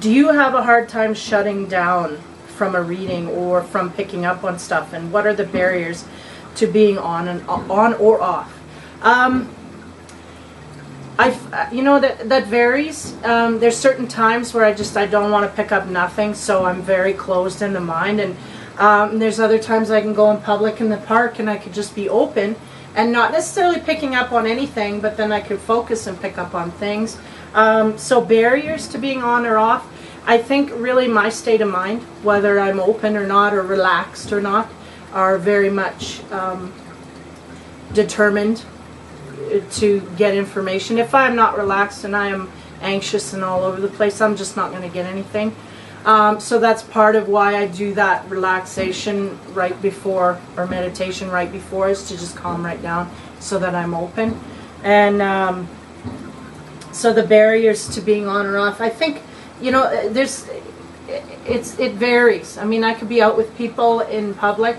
do you have a hard time shutting down from a reading or from picking up on stuff, and what are the barriers to being on or off? You know, that varies. There's certain times where I don't want to pick up nothing, so I'm very closed in the mind, and there's other times I can go in public in the park and I could just be open and not necessarily picking up on anything, but then I could focus and pick up on things. So barriers to being on or off, I think really my state of mind, whether I'm open or not, or relaxed or not, are very much determined to get information. If I'm not relaxed and I am anxious and all over the place, I'm just not going to get anything. So that's part of why I do that relaxation right before, or meditation right before, is to just calm right down so that I'm open. And so the barriers to being on or off, I think, you know, it varies. I mean, I could be out with people in public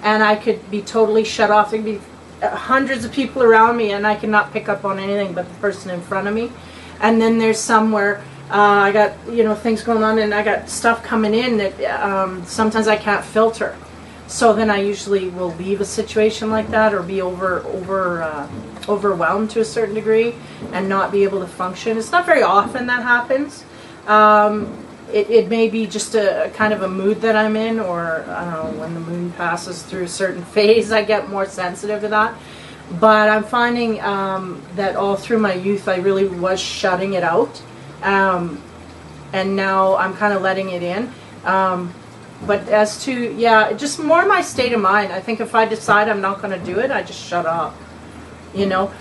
and I could be totally shut off. There'd be hundreds of people around me and I cannot pick up on anything but the person in front of me. And then there's somewhere I got, you know, things going on and I got stuff coming in that sometimes I can't filter. So then I usually will leave a situation like that, or be overwhelmed to a certain degree and not be able to function. It's not very often that happens. It may be just a kind of a mood that I'm in, or I don't know, when the moon passes through a certain phase, I get more sensitive to that. But I'm finding that all through my youth, I really was shutting it out. And now I'm kind of letting it in. But as to, yeah, just more my state of mind. I think if I decide I'm not going to do it, I just shut up. You know,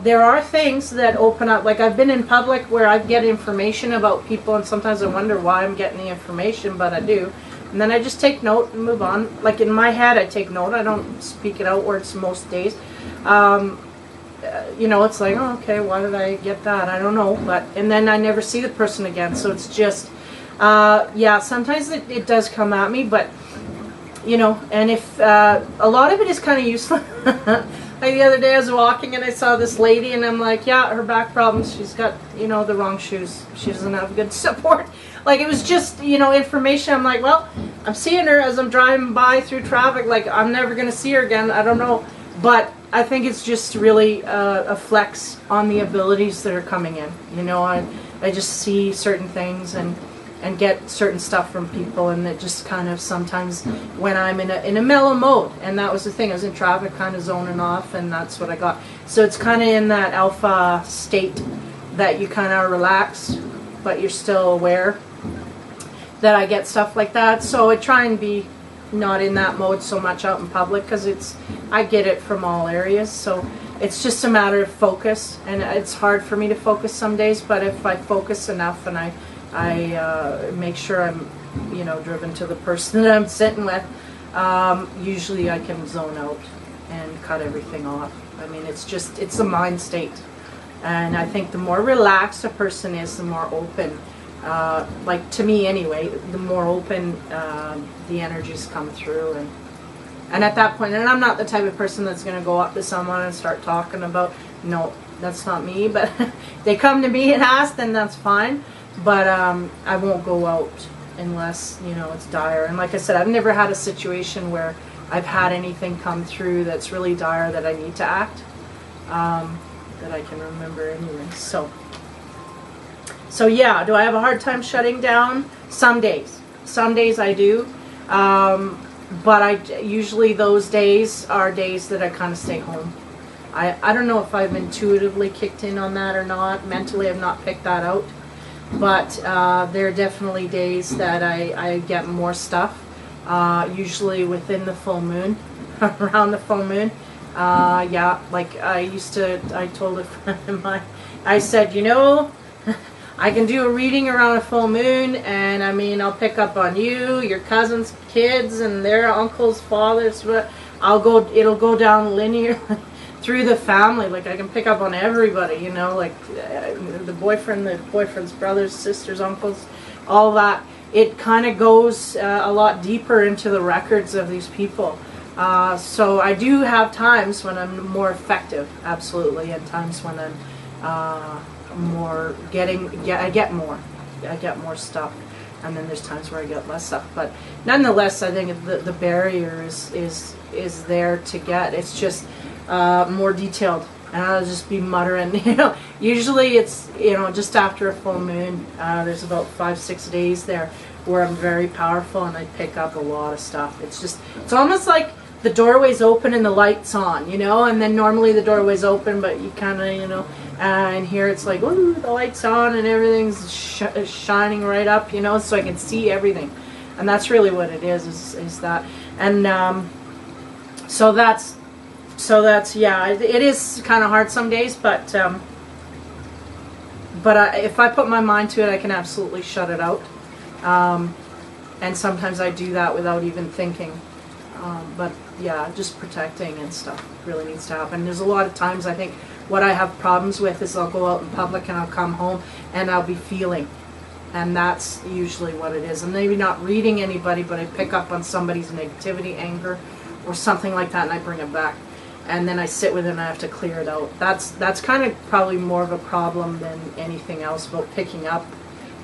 there are things that open up. Like, I've been in public where I get information about people, and sometimes I wonder why I'm getting the information, but I do. And then I just take note and move on. Like, in my head, I take note. I don't speak it outwards most days. You know, it's like, oh, okay, why did I get that? I don't know. And then I never see the person again. So it's just, yeah, sometimes it does come at me, but, you know, and if a lot of it is kind of useless. Like the other day I was walking and I saw this lady and I'm like, yeah, her back problems, she's got, you know, the wrong shoes. She doesn't have good support. Like, it was just, you know, information. I'm like, well, I'm seeing her as I'm driving by through traffic. Like, I'm never going to see her again. I don't know. But I think it's just really a flex on the abilities that are coming in. You know, I just see certain things and get certain stuff from people, and it just kind of sometimes when I'm in a mellow mode, and that was the thing, I was in traffic kind of zoning off, and that's what I got. So it's kind of in that alpha state that you kind of relax, but you're still aware that I get stuff like that. So I try and be not in that mode so much out in public, because I get it from all areas. So it's just a matter of focus, and it's hard for me to focus some days, but if I focus enough and I make sure I'm, you know, driven to the person that I'm sitting with, usually I can zone out and cut everything off. I mean, it's a mind state. And I think the more relaxed a person is, the more open, like to me anyway, the more open the energies come through. And at that point, and I'm not the type of person that's going to go up to someone and start talking about, no, that's not me, but they come to me and ask, then that's fine. But I won't go out unless, you know, it's dire. And like I said, I've never had a situation where I've had anything come through that's really dire that I need to act, that I can remember anyway. So yeah, do I have a hard time shutting down? Some days. Some days I do. But usually those days are days that I kind of stay home. I don't know if I've intuitively kicked in on that or not. Mentally, I've not picked that out. But there are definitely days that I get more stuff, usually within the full moon, around the full moon. Yeah, like I told a friend of mine, I said, you know, I can do a reading around a full moon, and I mean, I'll pick up on you, your cousins' kids, and their uncles, fathers, but it'll go down linear through the family. Like, I can pick up on everybody, you know, like the boyfriend's brothers, sisters, uncles, all that. It kind of goes a lot deeper into the records of these people. So I do have times when I'm more effective, absolutely, and times when I'm more I get more. get more stuff, and then there's times where I get less stuff. But nonetheless, I think the barrier is there to get. It's just more detailed, and I'll just be muttering. Usually it's just after a full moon. There's about 5-6 days there where I'm very powerful, and I pick up a lot of stuff. It's almost like the doorway's open and the light's on, and then normally the doorway's open, but you kind of, and here it's like, ooh, the light's on and everything's shining right up, so I can see everything. And that's really what it is that. And so that's, yeah, it is kind of hard some days, but if I put my mind to it, I can absolutely shut it out. And sometimes I do that without even thinking. But yeah, just protecting and stuff really needs to happen. There's a lot of times I think what I have problems with is I'll go out in public and I'll come home and I'll be feeling. And that's usually what it is. And maybe not reading anybody, but I pick up on somebody's negativity, anger, or something like that, and I bring it back. And then I sit with it and I have to clear it out. That's kind of probably more of a problem than anything else about picking up.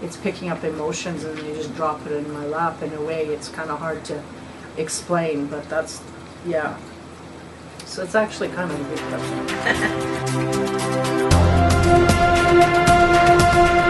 It's picking up emotions and you just drop it in my lap. In a way, it's kind of hard to explain, but that's, yeah. So it's actually kind of a good question.